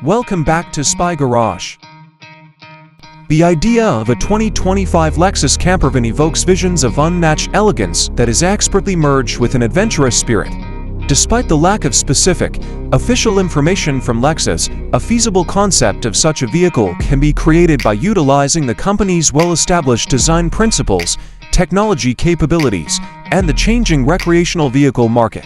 Welcome back to Spy Garage. The idea of a 2025 Lexus Campervan evokes visions of unmatched elegance that is expertly merged with an adventurous spirit. Despite the lack of specific, official information from Lexus, a feasible concept of such a vehicle can be created by utilizing the company's well-established design principles, technology capabilities, and the changing recreational vehicle market.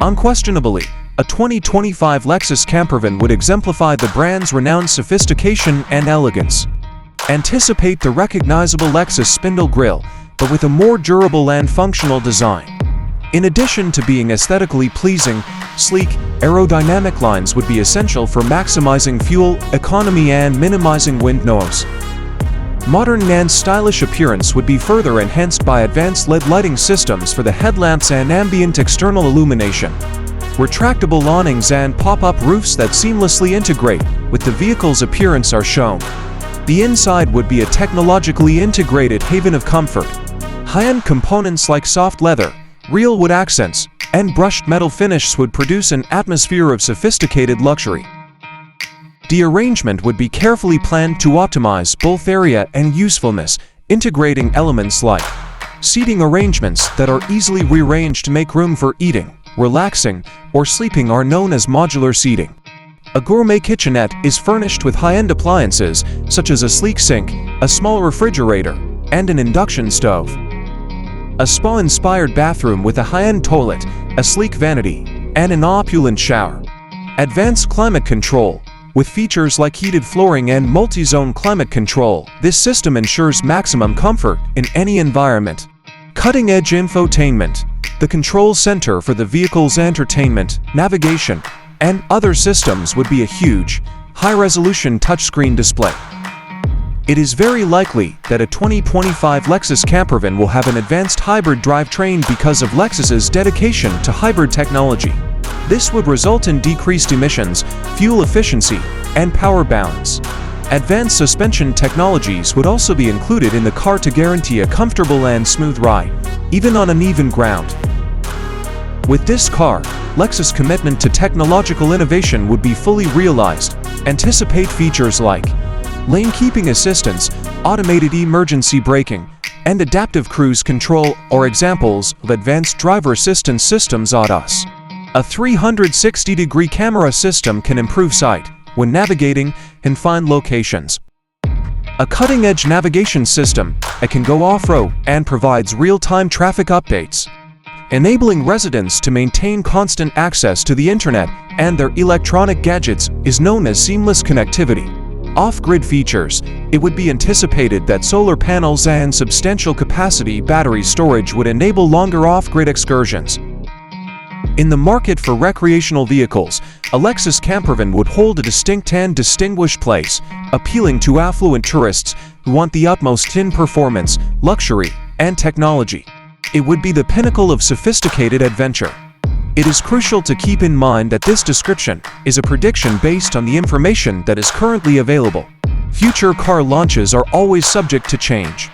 Unquestionably, a 2025 Lexus Campervan would exemplify the brand's renowned sophistication and elegance. Anticipate the recognizable Lexus spindle grille, but with a more durable and functional design. In addition to being aesthetically pleasing, sleek, aerodynamic lines would be essential for maximizing fuel economy and minimizing wind noise. Modern and stylish appearance would be further enhanced by advanced LED lighting systems for the headlamps and ambient external illumination. Retractable awnings and pop-up roofs that seamlessly integrate with the vehicle's appearance are shown. The inside would be a technologically integrated haven of comfort. High-end components like soft leather, real wood accents, and brushed metal finishes would produce an atmosphere of sophisticated luxury. The arrangement would be carefully planned to optimize both area and usefulness, integrating elements like seating arrangements that are easily rearranged to make room for eating, relaxing, or sleeping are known as modular seating. A gourmet kitchenette is furnished with high-end appliances such as a sleek sink, a small refrigerator, and an induction stove. A spa-inspired bathroom with a high-end toilet, a sleek vanity, and an opulent shower. Advanced climate control. With features like heated flooring and multi-zone climate control, this system ensures maximum comfort in any environment. Cutting-edge infotainment. The control center for the vehicle's entertainment, navigation, and other systems would be a huge, high-resolution touchscreen display. It is very likely that a 2025 Lexus Campervan will have an advanced hybrid drivetrain because of Lexus's dedication to hybrid technology. This would result in decreased emissions, fuel efficiency, and power balance. Advanced suspension technologies would also be included in the car to guarantee a comfortable and smooth ride, even on uneven ground. With this car, Lexus' commitment to technological innovation would be fully realized. Anticipate features like lane keeping assistance, automated emergency braking, and adaptive cruise control are examples of advanced driver assistance systems ADAS. A 360-degree camera system can improve sight when navigating in fine locations. A cutting-edge navigation system that can go off-road and provides real-time traffic updates, enabling residents to maintain constant access to the internet and their electronic gadgets is known as seamless connectivity. Off-grid features. It would be anticipated that solar panels and substantial capacity battery storage would enable longer off-grid excursions. In the market for recreational vehicles, a Lexus Campervan would hold a distinct and distinguished place, appealing to affluent tourists who want the utmost in performance, luxury, and technology. It would be the pinnacle of sophisticated adventure. It is crucial to keep in mind that this description is a prediction based on the information that is currently available. Future car launches are always subject to change.